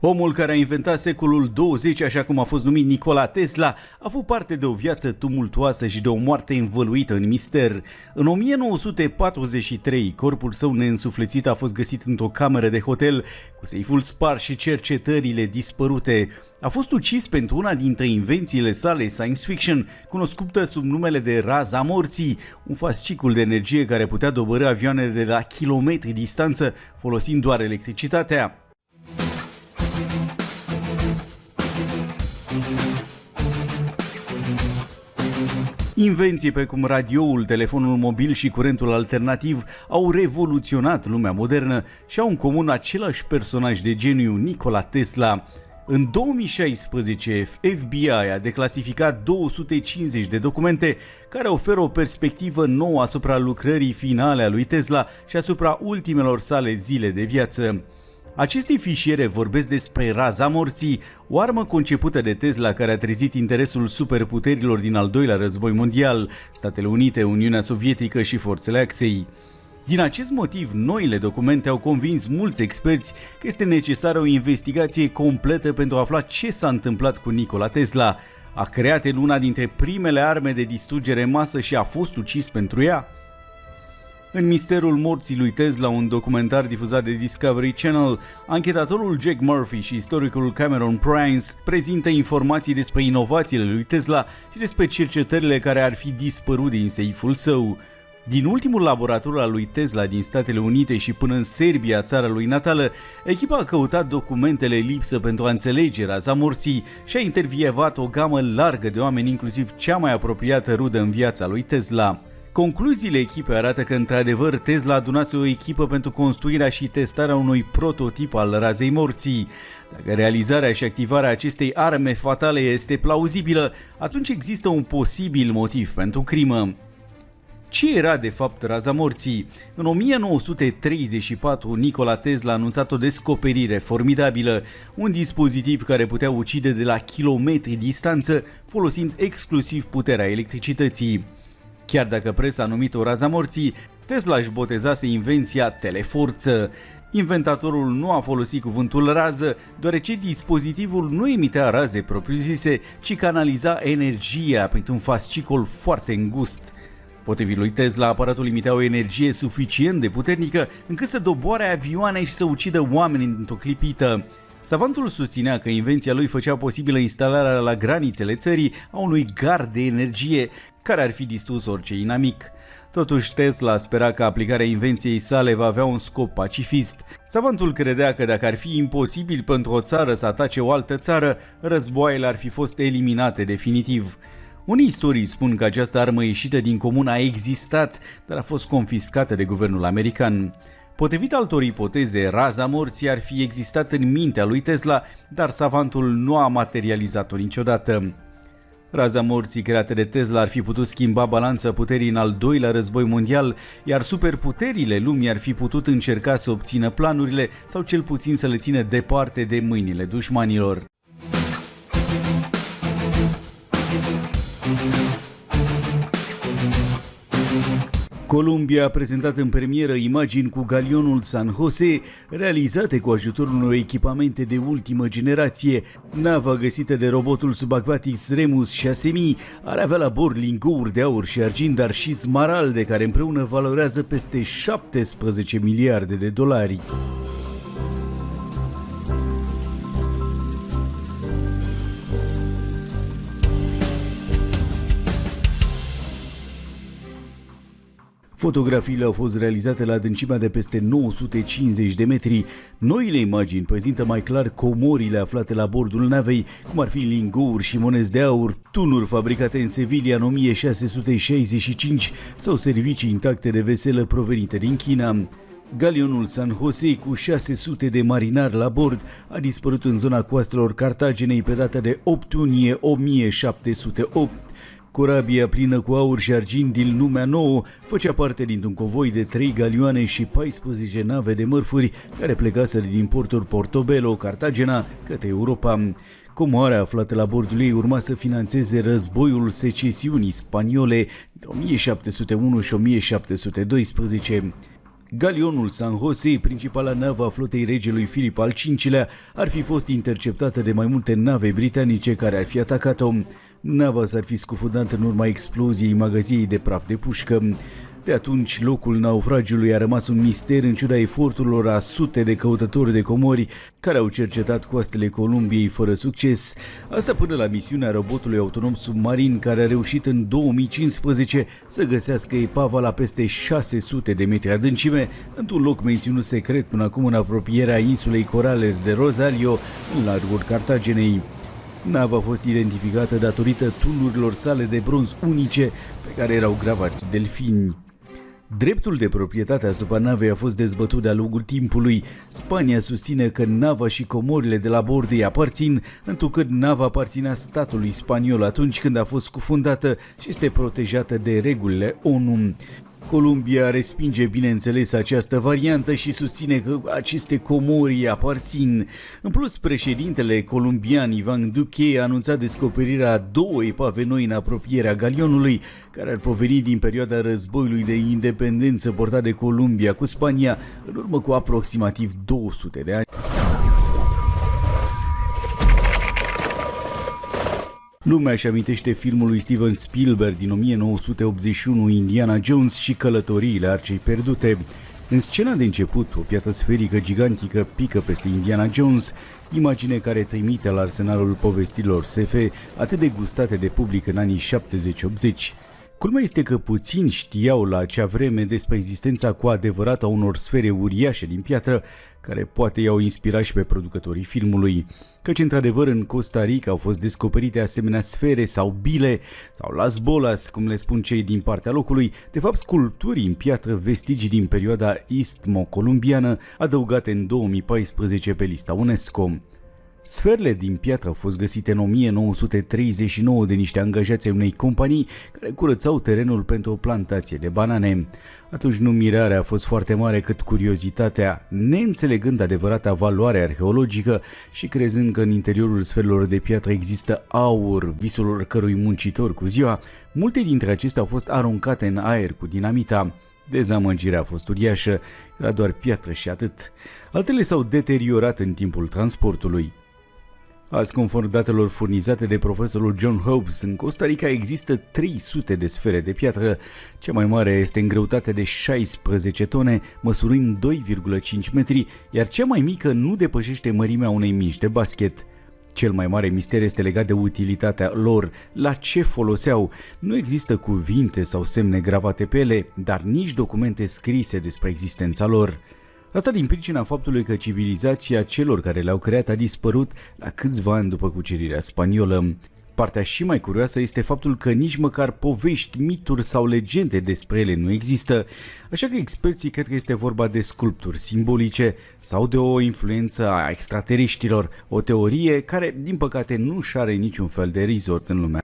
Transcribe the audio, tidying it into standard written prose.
Omul care a inventat secolul 20, așa cum a fost numit Nikola Tesla, a avut parte de o viață tumultuoasă și de o moarte învăluită în mister. În 1943, corpul său neînsuflețit a fost găsit într-o cameră de hotel, cu seiful spart și cercetările dispărute. A fost ucis pentru una dintre invențiile sale science fiction, cunoscută sub numele de raza morții, un fascicul de energie care putea dobărî avioane de la kilometri distanță, folosind doar electricitatea. Invenții precum radioul, telefonul mobil și curentul alternativ au revoluționat lumea modernă și au în comun același personaj de geniu, Nikola Tesla. În 2016, FBI a declasificat 250 de documente care oferă o perspectivă nouă asupra lucrării finale a lui Tesla și asupra ultimelor sale zile de viață. Aceste fișiere vorbesc despre raza morții, o armă concepută de Tesla care a trezit interesul superputerilor din al doilea război mondial, Statele Unite, Uniunea Sovietică și forțele Axei. Din acest motiv, noile documente au convins mulți experți că este necesară o investigație completă pentru a afla ce s-a întâmplat cu Nikola Tesla. A creat el una dintre primele arme de distrugere în masă și a fost ucis pentru ea? În misterul morții lui Tesla, un documentar difuzat de Discovery Channel, anchetatorul Jack Murphy și istoricul Cameron Prince prezintă informații despre inovațiile lui Tesla și despre cercetările care ar fi dispărut din seiful său. Din ultimul laborator al lui Tesla din Statele Unite și până în Serbia, țara lui natală, echipa a căutat documentele lipsă pentru a înțelege raza morții și a intervievat o gamă largă de oameni, inclusiv cea mai apropiată rudă în viața lui Tesla. Concluziile echipei arată că, într-adevăr, Tesla adunase o echipă pentru construirea și testarea unui prototip al razei morții. Dacă realizarea și activarea acestei arme fatale este plauzibilă, atunci există un posibil motiv pentru crimă. Ce era de fapt raza morții? În 1934, Nikola Tesla a anunțat o descoperire formidabilă, un dispozitiv care putea ucide de la kilometri distanță, folosind exclusiv puterea electricității. Chiar dacă presa a numit-o raza morții, Tesla își botezase invenția teleforță. Inventatorul nu a folosit cuvântul rază, deoarece dispozitivul nu emitea raze propriu-zise, ci canaliza energia printr-un fascicol foarte îngust. Potrivit lui Tesla, aparatul imitea o energie suficient de puternică încât să doboare avioane și să ucidă oameni într-o clipită. Savantul susținea că invenția lui făcea posibilă instalarea la granițele țării a unui gard de energie care ar fi distrus orice inamic. Totuși, Tesla spera că aplicarea invenției sale va avea un scop pacifist. Savantul credea că dacă ar fi imposibil pentru o țară să atace o altă țară, războaiele ar fi fost eliminate definitiv. Unii istorii spun că această armă ieșită din comun a existat, dar a fost confiscată de guvernul american. Potrivit altor ipoteze, raza morții ar fi existat în mintea lui Tesla, dar savantul nu a materializat-o niciodată. Raza morții creată de Tesla ar fi putut schimba balanța puterii în al doilea război mondial, iar superputerile lumii ar fi putut încerca să obțină planurile sau cel puțin să le țină departe de mâinile dușmanilor. Columbia a prezentat în premieră imagini cu galionul San Jose, realizate cu ajutorul unor echipamente de ultimă generație. Nava găsită de robotul subacvatic Remus 6000 ar avea la bord lingouri de aur și argint, dar și smaralde, care împreună valorează peste 17 miliarde de dolari. Fotografiile au fost realizate la adâncimea de peste 950 de metri. Noile imagini prezintă mai clar comorile aflate la bordul navei, cum ar fi lingouri și monezi de aur, tunuri fabricate în Sevilla în 1665 sau servicii intacte de veselă provenite din China. Galionul San Jose, cu 600 de marinari la bord, a dispărut în zona coastelor Cartagenei pe data de 8 iunie 1708. Corabia plină cu aur și argint din lumea nouă făcea parte dintr-un convoi de 3 galioane și 14 nave de mărfuri care plecaseră din portul Portobello, Cartagena, către Europa. Comoara aflată la bordul ei urma să finanțeze războiul secesiunii spaniole între 1701 și 1712. Galionul San Jose, principala navă a flotei regelui Filip al V-lea, ar fi fost interceptată de mai multe nave britanice care ar fi atacat-o. Nava s-ar fi scufundat în urma exploziei magaziei de praf de pușcă. De atunci, locul naufragiului a rămas un mister în ciuda eforturilor a sute de căutători de comori care au cercetat coastele Columbiei fără succes. Asta până la misiunea robotului autonom submarin care a reușit în 2015 să găsească epava la peste 600 de metri adâncime, într-un loc menținut secret până acum în apropierea insulei Corales de Rosario, în largul Cartagenei. Nava a fost identificată datorită tulurilor sale de bronz unice pe care erau gravați delfini. Dreptul de proprietate asupra navei a fost dezbătut de-a lungul timpului. Spania susține că nava și comorile de la bord îi aparțin, întrucât nava aparținea statului spaniol atunci când a fost scufundată și este protejată de regulile ONU. Columbia respinge, bineînțeles, această variantă și susține că aceste comori îi aparțin. În plus, președintele columbian Iván Duque a anunțat descoperirea a două epave noi în apropierea galionului, care ar proveni din perioada războiului de independență portat de Columbia cu Spania în urmă cu aproximativ 200 de ani. Lumea își amintește filmul lui Steven Spielberg din 1981, Indiana Jones și călătoriile Arcei Pierdute. În scena de început, o piatră sferică gigantică pică peste Indiana Jones, imagine care trimite la arsenalul povestilor SF atât de gustate de public în anii 70-80. Culmea este că puțini știau la acea vreme despre existența cu adevărat a unor sfere uriașe din piatră, care poate i-au inspirat și pe producătorii filmului. Căci, într-adevăr, în Costa Rica au fost descoperite asemenea sfere sau bile, sau las bolas, cum le spun cei din partea locului, de fapt sculpturi în piatră, vestigii din perioada istmo-columbiană, adăugate în 2014 pe lista UNESCO. Sferele din piatră au fost găsite în 1939 de niște angajați ai unei companii care curățau terenul pentru o plantație de banane. Atunci nu mirarea a fost foarte mare cât curiozitatea, neînțelegând adevărata valoare arheologică și crezând că în interiorul sferelor de piatră există aur, visul oricărui muncitor cu ziua, multe dintre acestea au fost aruncate în aer cu dinamita. Dezamăgirea a fost uriașă, era doar piatră și atât. Altele s-au deteriorat în timpul transportului. Azi, conform datelor furnizate de profesorul John Hobbs, în Costa Rica există 300 de sfere de piatră. Cea mai mare este în greutate de 16 tone, măsurând 2,5 metri, iar cea mai mică nu depășește mărimea unei mingi de basket. Cel mai mare mister este legat de utilitatea lor, la ce foloseau. Nu există cuvinte sau semne gravate pe ele, dar nici documente scrise despre existența lor. Asta din pricina faptului că civilizația celor care le-au creat a dispărut la câțiva ani după cucerirea spaniolă. Partea și mai curioasă este faptul că nici măcar povești, mituri sau legende despre ele nu există, așa că experții cred că este vorba de sculpturi simbolice sau de o influență a extraterestrilor, o teorie care, din păcate, nu și are niciun fel de resort în lumea.